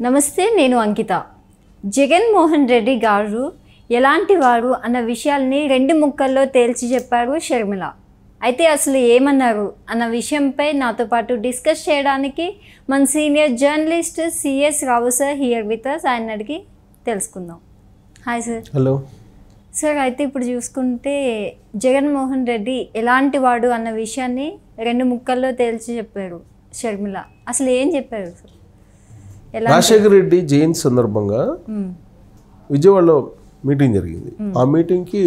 నమస్తే, నేను అంకిత. జగన్మోహన్ రెడ్డి గారు ఎలాంటి వారు అన్న విషయాల్ని 2 ముక్కల్లో తేల్చి చెప్పారు షర్మిల. అయితే అసలు ఏమన్నారు అన్న విషయంపై నాతో పాటు డిస్కస్ చేయడానికి మన senior journalist CS Rao sir here with us. ఆయన అడిగి తెలుసుకుందాం. Hi sir. Hello sir. అయితే ఇప్పుడు చూసుకుంటే జగన్మోహన్ రెడ్డి ఎలాంటి వాడు అన్న విషయాన్ని 2 ముక్కల్లో తేల్చి చెప్పారు షర్మిల. అసలు ఏం చెప్పారు సార్? రాజశేఖర రెడ్డి జయంతి సందర్భంగా విజయవాడలో మీటింగ్ జరిగింది. ఆ మీటింగ్కి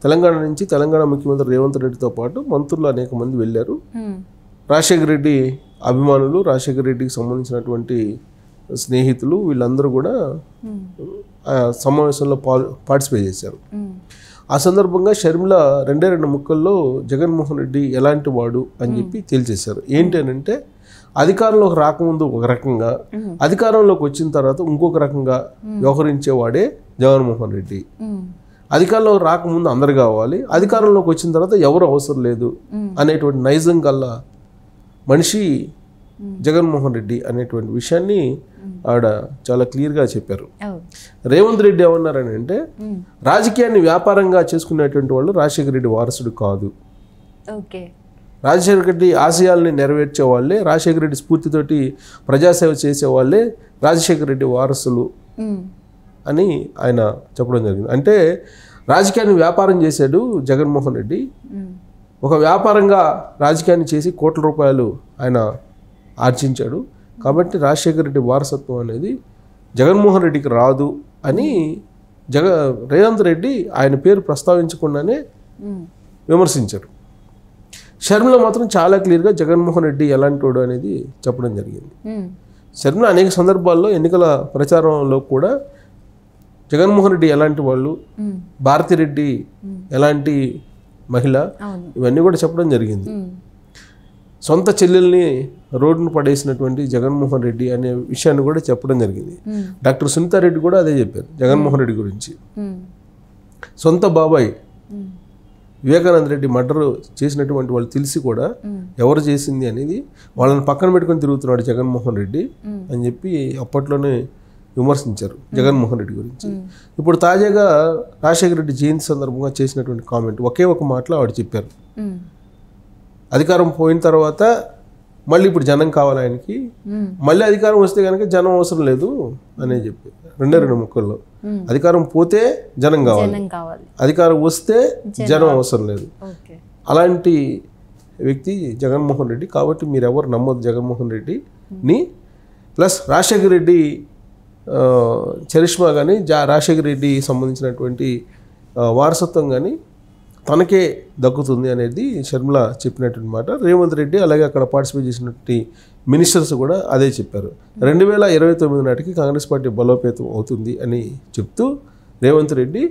తెలంగాణ నుంచి తెలంగాణ ముఖ్యమంత్రి రేవంత్ రెడ్డితో పాటు మంత్రులు అనేక మంది వెళ్ళారు. రాజశేఖర రెడ్డి అభిమానులు, రాజశేఖర రెడ్డికి సంబంధించినటువంటి స్నేహితులు వీళ్ళందరూ కూడా సమావేశంలో పార్టిసిపేట్ చేశారు. ఆ సందర్భంగా షర్మిల 2 ముక్కల్లో జగన్మోహన్ రెడ్డి ఎలాంటి వాడు అని చెప్పి తేల్చేశారు. ఏంటి అని అంటే, అధికారంలోకి రాకముందు ఒక రకంగా, అధికారంలోకి వచ్చిన తర్వాత ఇంకొక రకంగా వ్యవహరించేవాడే జగన్మోహన్ రెడ్డి. అధికారంలోకి రాకముందు అందరు కావాలి, అధికారంలోకి వచ్చిన తర్వాత ఎవరు అవసరం లేదు అనేటువంటి నైజం గల్ల మనిషి జగన్మోహన్ రెడ్డి అనేటువంటి విషయాన్ని ఆవిడ చాలా క్లియర్గా చెప్పారు. రేవంత్ రెడ్డి ఏమన్నారని అంటే, రాజకీయాన్ని వ్యాపారంగా చేసుకునేటువంటి వాళ్ళు రాజశేఖర రెడ్డి వారసుడు కాదు. రాజశేఖర రెడ్డి ఆశయాల్ని నెరవేర్చే వాళ్ళే, రాజశేఖర రెడ్డి స్ఫూర్తితోటి ప్రజాసేవ చేసే వాళ్ళే రాజశేఖర రెడ్డి వారసులు అని ఆయన చెప్పడం జరిగింది. అంటే రాజకీయాన్ని వ్యాపారం చేశాడు జగన్మోహన్ రెడ్డి. ఒక వ్యాపారంగా రాజకీయాన్ని చేసి కోట్ల రూపాయలు ఆయన ఆర్జించాడు. కాబట్టి రాజశేఖర రెడ్డి వారసత్వం అనేది జగన్మోహన్ రెడ్డికి రాదు అని రేవంత్ రెడ్డి ఆయన పేరు ప్రస్తావించకుండానే విమర్శించారు. షర్మిల మాత్రం చాలా క్లియర్గా జగన్మోహన్ రెడ్డి ఎలాంటి వాడు అనేది చెప్పడం జరిగింది. షర్మిల అనేక సందర్భాల్లో ఎన్నికల ప్రచారంలో కూడా జగన్మోహన్ రెడ్డి ఎలాంటి వాళ్ళు, భారతిరెడ్డి ఎలాంటి మహిళ, ఇవన్నీ కూడా చెప్పడం జరిగింది. సొంత చెల్లెల్ని రోడ్డును పడేసినటువంటి జగన్మోహన్ రెడ్డి అనే విషయాన్ని కూడా చెప్పడం జరిగింది. డాక్టర్ సునీతారెడ్డి కూడా అదే చెప్పారు జగన్మోహన్ రెడ్డి గురించి. సొంత బాబాయ్ వివేకానంద రెడ్డి మర్డర్ చేసినటువంటి వాళ్ళు తెలిసి కూడా ఎవరు చేసింది అనేది వాళ్ళని పక్కన పెట్టుకొని తిరుగుతున్నాడు జగన్మోహన్ రెడ్డి అని చెప్పి అప్పట్లోనే విమర్శించారు జగన్మోహన్ రెడ్డి గురించి. ఇప్పుడు తాజాగా రాజశేఖర రెడ్డి జయంతి సందర్భంగా చేసినటువంటి కామెంట్ ఒకే ఒక మాటలో ఆవిడ చెప్పారు, అధికారం పోయిన తర్వాత మళ్ళీ ఇప్పుడు జనం కావాలి ఆయనకి, మళ్ళీ అధికారం వస్తే కనుక జనం అవసరం లేదు అనే చెప్పి 2 ముక్కల్లో. అధికారం పోతే జనం కావాలి, అధికారం వస్తే జనం అవసరం లేదు. అలాంటి వ్యక్తి జగన్మోహన్ రెడ్డి. కాబట్టి మీరు ఎవరు నమ్మొద్దు జగన్మోహన్ రెడ్డిని. ప్లస్ రాజశేఖర రెడ్డి చరిష్మా కానీ, రాజశేఖర రెడ్డి సంబంధించినటువంటి వారసత్వం కానీ తనకే దక్కుతుంది అనేది షర్మిల చెప్పినటువంటి మాట. రేవంత్ రెడ్డి అలాగే అక్కడ పార్టిసిపేట్ చేసినటువంటి మినిస్టర్స్ కూడా అదే చెప్పారు. 2029 నాటికి కాంగ్రెస్ పార్టీ బలోపేతం అవుతుంది అని చెప్తూ రేవంత్ రెడ్డి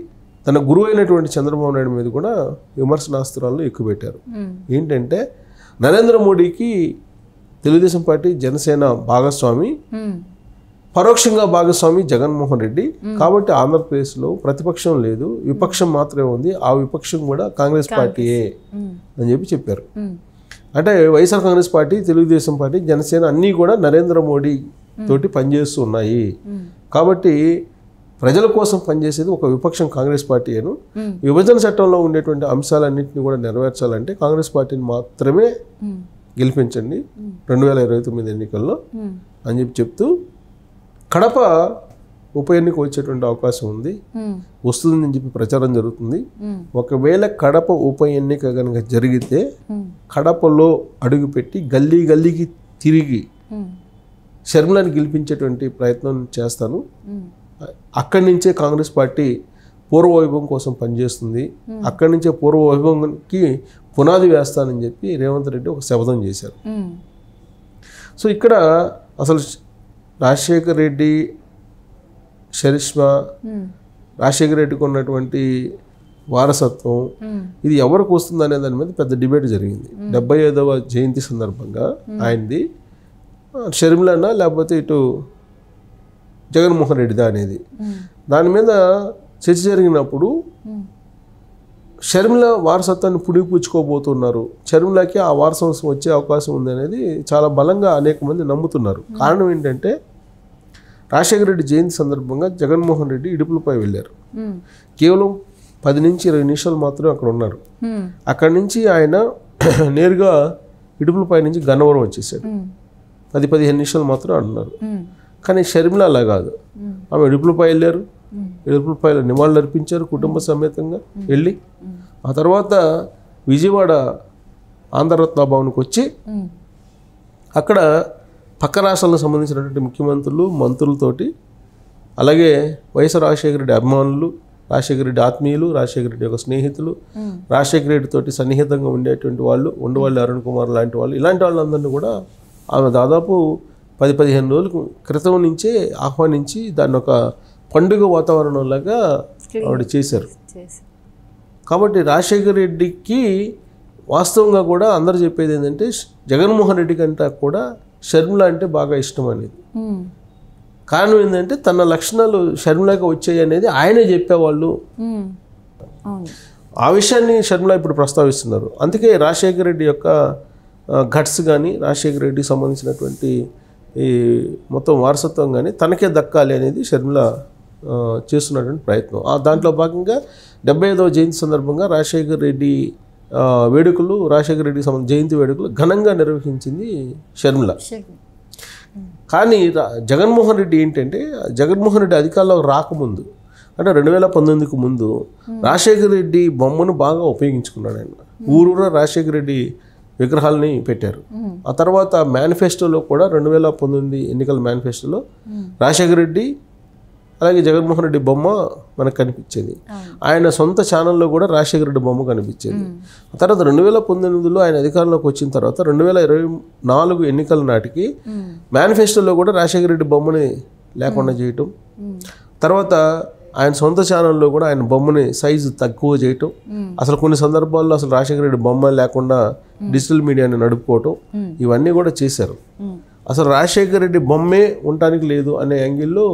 తన గురువు అయినటువంటి చంద్రబాబు నాయుడు మీద కూడా విమర్శనాస్త్రాలను ఎక్కువపెట్టారు. ఏంటంటే, నరేంద్ర మోడీకి తెలుగుదేశం పార్టీ జనసేన భాగస్వామి, పరోక్షంగా భాగస్వామి జగన్మోహన్ రెడ్డి. కాబట్టి ఆంధ్రప్రదేశ్లో ప్రతిపక్షం లేదు, విపక్షం మాత్రమే ఉంది. ఆ విపక్షం కూడా కాంగ్రెస్ పార్టీయే అని చెప్పారు. అంటే వైఎస్ఆర్ కాంగ్రెస్ పార్టీ, తెలుగుదేశం పార్టీ, జనసేన అన్నీ కూడా నరేంద్ర మోడీ తోటి పనిచేస్తూ ఉన్నాయి. కాబట్టి ప్రజల కోసం పనిచేసేది ఒక విపక్షం కాంగ్రెస్ పార్టీను. విభజన చట్టంలో ఉండేటువంటి అంశాలన్నింటినీ కూడా నెరవేర్చాలంటే కాంగ్రెస్ పార్టీని మాత్రమే గెలిపించండి 2029 ఎన్నికల్లో అని చెప్తూ, కడప ఉప ఎన్నిక వచ్చేటువంటి అవకాశం ఉంది, వస్తుందని చెప్పి ప్రచారం జరుగుతుంది. ఒకవేళ కడప ఉప ఎన్నిక కనుక జరిగితే కడపలో అడుగుపెట్టి గల్లీ గల్లీకి తిరిగి షర్మిలని గెలిపించేటువంటి ప్రయత్నం చేస్తాను. అక్కడి నుంచే కాంగ్రెస్ పార్టీ పూర్వవైభవం కోసం పనిచేస్తుంది, అక్కడి నుంచే పూర్వవైభవంకి పునాది వేస్తానని చెప్పి రేవంత్ రెడ్డి ఒక శపథం చేశారు. సో ఇక్కడ అసలు రాజశేఖర రెడ్డి, చరిష్మా, రాజశేఖర రెడ్డికి ఉన్నటువంటి వారసత్వం ఇది ఎవరికి వస్తుంది అనే దాని మీద పెద్ద డిబేట్ జరిగింది. 75వ జయంతి సందర్భంగా ఆయనది షర్మిలనా లేకపోతే ఇటు జగన్మోహన్ రెడ్డిదా అనేది దాని మీద చర్చ జరిగినప్పుడు షర్మిల వారసత్వాన్ని పుడిపుచ్చుకోబోతున్నారు, షర్మిలకి ఆ వారసత్వం వచ్చే అవకాశం ఉంది అనేది చాలా బలంగా అనేక మంది నమ్ముతున్నారు. కారణం ఏంటంటే, రాజశేఖర రెడ్డి జయంతి సందర్భంగా జగన్మోహన్ రెడ్డి ఇడుపులపై వెళ్ళారు. కేవలం 10 నుంచి 20 నిమిషాలు మాత్రమే అక్కడ ఉన్నారు. అక్కడి నుంచి ఆయన నేరుగా ఇడుపులపై నుంచి గన్నవరం వచ్చేసాడు. 10-15 నిమిషాలు మాత్రం అన్నారు. కానీ షర్మిల అలా కాదు. ఆమె ఇడుపులపై వెళ్ళారు, ఇడుపులపైలో నివాళులు అర్పించారు కుటుంబ సమేతంగా వెళ్ళి. ఆ తర్వాత విజయవాడ ఆంధ్రరత్న భవన్కి వచ్చి అక్కడ పక్క రాష్ట్రాలకు సంబంధించినటువంటి ముఖ్యమంత్రులు, మంత్రులతోటి, అలాగే వైఎస్ రాజశేఖర రెడ్డి అభిమానులు, రాజశేఖర రెడ్డి ఆత్మీయులు, రాజశేఖర రెడ్డి యొక్క స్నేహితులు, రాజశేఖర రెడ్డి తోటి సన్నిహితంగా ఉండేటువంటి వాళ్ళు, ఉండవల్లి అరుణ్ కుమార్ లాంటి వాళ్ళు, ఇలాంటి వాళ్ళందరినీ కూడా ఆమె దాదాపు 10-15 రోజుల క్రితం నుంచే ఆహ్వానించి దాన్ని ఒక పండుగ వాతావరణంలాగా ఆవిడ చేశారు. కాబట్టి రాజశేఖర రెడ్డికి వాస్తవంగా కూడా అందరూ చెప్పేది ఏంటంటే జగన్మోహన్ రెడ్డి కంటే కూడా షర్మిల అంటే బాగా ఇష్టం అనేది. కారణం ఏంటంటే తన లక్షణాలు షర్మిలకి వచ్చాయి అనేది ఆయనే చెప్పేవాళ్ళు. ఆ విషయాన్ని షర్మిల ఇప్పుడు ప్రస్తావిస్తున్నారు. అందుకే రాజశేఖర రెడ్డి యొక్క గట్స్ కానీ, రాజశేఖర రెడ్డికి సంబంధించినటువంటి ఈ మొత్తం వారసత్వం కానీ తనకే దక్కాలి అనేది షర్మిల చేస్తున్నటువంటి ప్రయత్నం. దాంట్లో భాగంగా 75వ జయంతి సందర్భంగా రాజశేఖర రెడ్డి వేడుకలు, రాజశేఖర రెడ్డికి సంబంధించిన జయంతి వేడుకలు ఘనంగా నిర్వహించింది షర్మిల. కానీ జగన్మోహన్ రెడ్డి ఏంటంటే, జగన్మోహన్ రెడ్డి అధికారంలోకి రాకముందు అంటే 2019కు ముందు రాజశేఖర రెడ్డి బొమ్మను బాగా ఉపయోగించుకున్నాడు ఆయన. ఊరూరా రాజశేఖర రెడ్డి విగ్రహాలని పెట్టారు. ఆ తర్వాత మేనిఫెస్టోలో కూడా 2019 ఎన్నికల మేనిఫెస్టోలో రాజశేఖర రెడ్డి అలాగే జగన్మోహన్ రెడ్డి బొమ్మ మనకు కనిపించేది. ఆయన సొంత ఛానల్లో కూడా రాజశేఖర రెడ్డి బొమ్మ కనిపించేది. ఆ తర్వాత 2019లో ఆయన అధికారంలోకి వచ్చిన తర్వాత 2024 ఎన్నికల నాటికి మేనిఫెస్టోలో కూడా రాజశేఖర రెడ్డి బొమ్మని లేకుండా చేయటం, తర్వాత ఆయన సొంత ఛానల్లో కూడా ఆయన బొమ్మని సైజు తక్కువ చేయటం, అసలు కొన్ని సందర్భాల్లో అసలు రాజశేఖర రెడ్డి బొమ్మ లేకుండా డిజిటల్ మీడియాని నడుపుకోవటం, ఇవన్నీ కూడా చేశారు. అసలు రాజశేఖర రెడ్డి బొమ్మే ఉండటానికి లేదు అనే యాంగిల్లో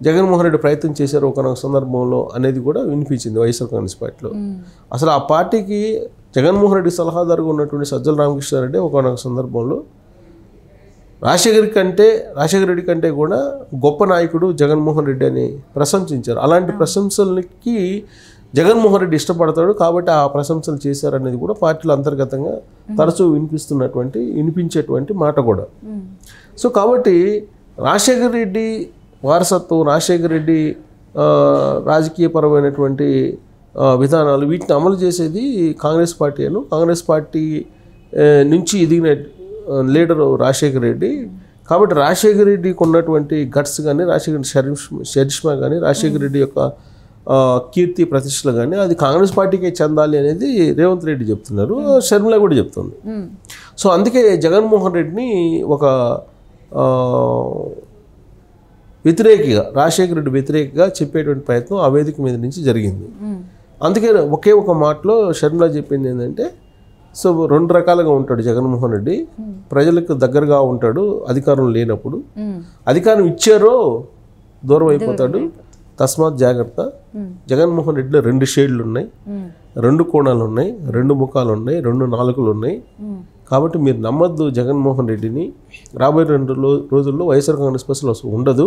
జగన్మోహన్ రెడ్డి ప్రయత్నం చేశారు ఒకనొక సందర్భంలో అనేది కూడా వినిపించింది వైఎస్ఆర్ కాంగ్రెస్ పార్టీలో. అసలు ఆ పార్టీకి జగన్మోహన్ రెడ్డి సలహాదారుగా ఉన్నటువంటి సజ్జల రామకృష్ణారెడ్డి ఒకనొక సందర్భంలో రాజశేఖర రెడ్డి కంటే కూడా గొప్ప నాయకుడు జగన్మోహన్ రెడ్డి అని ప్రశంసించారు. అలాంటి ప్రశంసలకి జగన్మోహన్ రెడ్డి ఇష్టపడతాడు కాబట్టి ఆ ప్రశంసలు చేశారనేది కూడా పార్టీలో అంతర్గతంగా తరచూ వినిపించేటువంటి మాట కూడా. సో కాబట్టి రాజశేఖర రెడ్డి వారసత్వం, రాజశేఖర రెడ్డి రాజకీయపరమైనటువంటి విధానాలు, వీటిని అమలు చేసేది కాంగ్రెస్ పార్టీ కాంగ్రెస్ పార్టీ నుంచి ఎదిగిన లీడరు రాజశేఖర రెడ్డి. కాబట్టి రాజశేఖర రెడ్డికి ఉన్నటువంటి గట్స్ కానీ, రాజశేఖర చరిష్మా కానీ, రాజశేఖర రెడ్డి యొక్క కీర్తి ప్రతిష్టలు కానీ అది కాంగ్రెస్ పార్టీకే చెందాలి అనేది రేవంత్ రెడ్డి చెప్తున్నారు, షర్మిల కూడా చెప్తుంది. సో అందుకే జగన్మోహన్ రెడ్డిని ఒక వ్యతిరేకిగా, రాజశేఖర రెడ్డి వ్యతిరేకిగా చెప్పేటువంటి ప్రయత్నం ఆ వేదిక మీద నుంచి జరిగింది. అందుకే ఒకే ఒక మాటలో షర్మిల చెప్పింది ఏంటంటే, సో 2 రకాలుగా ఉంటాడు జగన్మోహన్ రెడ్డి. ప్రజలకు దగ్గరగా ఉంటాడు అధికారం లేనప్పుడు, అధికారం ఇచ్చారో దూరం అయిపోతాడు, తస్మాత్ జాగ్రత్త. జగన్మోహన్ రెడ్డిలో 2 షేడ్లు ఉన్నాయి, 2 కోణాలు ఉన్నాయి, 2 ముఖాలు ఉన్నాయి, 2 నాలుకలు ఉన్నాయి. కాబట్టి మీరు నమ్మద్దు జగన్మోహన్ రెడ్డిని. రాబోయే 2 రోజుల్లో వైఎస్ఆర్ కాంగ్రెస్ పార్టీ ఉండదు,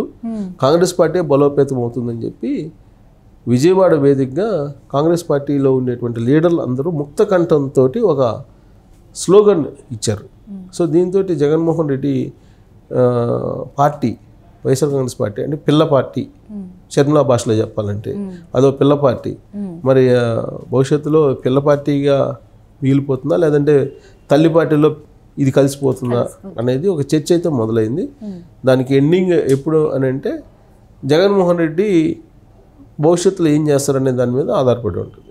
కాంగ్రెస్ పార్టీ బలోపేతం అవుతుందని చెప్పి విజయవాడ వేదికగా కాంగ్రెస్ పార్టీలో ఉండేటువంటి లీడర్లు అందరూ ముక్త కంఠంతో ఒక స్లోగన్ ఇచ్చారు. సో దీంతో జగన్మోహన్ రెడ్డి పార్టీ, వైఎస్ఆర్ కాంగ్రెస్ పార్టీ అంటే పిల్ల పార్టీ, షర్మిల భాషలో చెప్పాలంటే అదో పిల్ల పార్టీ. మరి భవిష్యత్తులో పిల్ల పార్టీగా మిగిలిపోతుందా లేదంటే తల్లి పార్టీలో ఇది కలిసిపోతుందా అనేది ఒక చర్చ అయితే మొదలైంది. దానికి ఎండింగ్ ఎప్పుడు అని అంటే జగన్మోహన్ రెడ్డి భవిష్యత్తులో ఏం చేస్తారనే దాని మీద ఆధారపడి ఉంటుంది.